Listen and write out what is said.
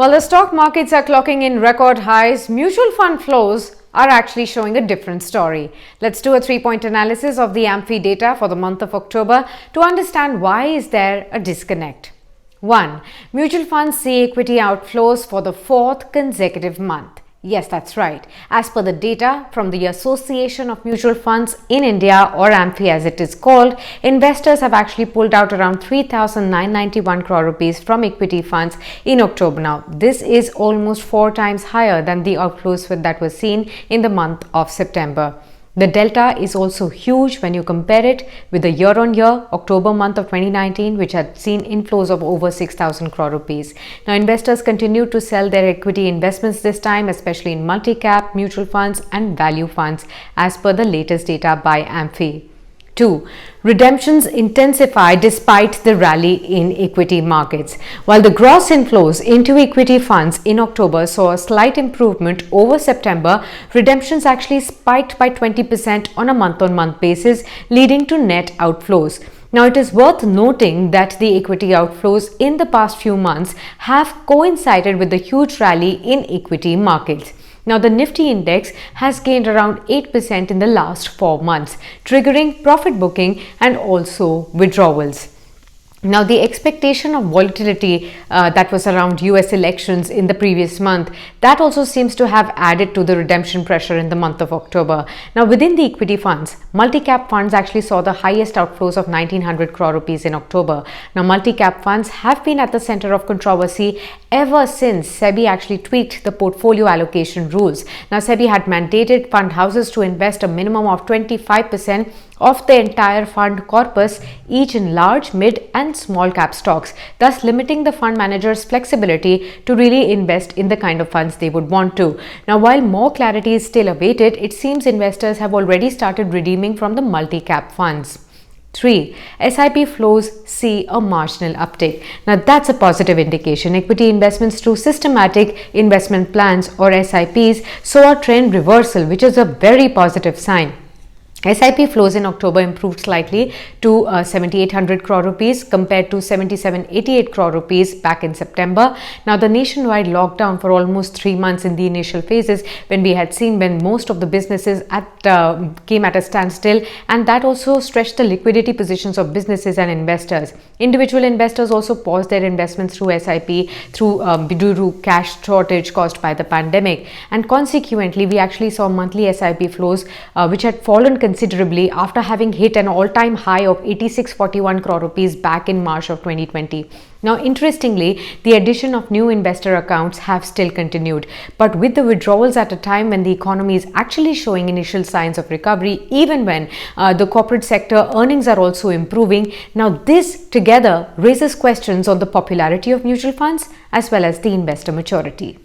While the stock markets are clocking in record highs, mutual fund flows are actually showing a different story. Let's do a three-point analysis of the AMFI data for the month of October to understand why is there a disconnect. 1. Mutual funds see equity outflows for the fourth consecutive month. Yes, that's right. As per the data from the Association of Mutual Funds in India, or AMFI as it is called, investors have actually pulled out around 3,991 crore rupees from equity funds in October. Now, this is almost 4 times higher than the outflows that were seen in the month of September. The delta is also huge when you compare it with the year-on-year October month of 2019, which had seen inflows of over 6,000 crore rupees. Now, investors continue to sell their equity investments this time, especially in multi-cap, mutual funds and value funds, as per the latest data by AMFI. 2. Redemptions intensify despite the rally in equity markets. While the gross inflows into equity funds in October saw a slight improvement over September, redemptions actually spiked by 20% on a month-on-month basis, leading to net outflows. Now, it is worth noting that the equity outflows in the past few months have coincided with the huge rally in equity markets. Now, the Nifty index has gained around 8% in the last 4 months, triggering profit booking and also withdrawals. Now, the expectation of volatility that was around US elections in the previous month, that also seems to have added to the redemption pressure in the month of October. Now, within the equity funds, multi-cap funds actually saw the highest outflows of 1,900 crore rupees in October. Now, multi-cap funds have been at the center of controversy ever since SEBI actually tweaked the portfolio allocation rules. Now, SEBI had mandated fund houses to invest a minimum of 25% of the entire fund corpus, each in large, mid and small cap stocks, thus limiting the fund manager's flexibility to really invest in the kind of funds they would want to. Now, while more clarity is still awaited, it seems investors have already started redeeming from the multi-cap funds. 3. SIP flows see a marginal uptick. Now, that's a positive indication. Equity investments through systematic investment plans, or SIPs, saw a trend reversal, which is a very positive sign. SIP flows in October improved slightly to 7,800 crore rupees compared to 7,788 crore rupees back in September. Now, the nationwide lockdown for almost 3 months in the initial phases, when we had seen when most of the businesses came at a standstill, and that also stretched the liquidity positions of businesses and investors. Individual investors also paused their investments through SIP due to cash shortage caused by the pandemic, and consequently, we actually saw monthly SIP flows which had fallen considerably after having hit an all-time high of 8641 crore rupees back in March of 2020. Now, interestingly, the addition of new investor accounts have still continued, but with the withdrawals at a time when the economy is actually showing initial signs of recovery, even when the corporate sector earnings are also improving. Now, this together raises questions on the popularity of mutual funds as well as the investor maturity.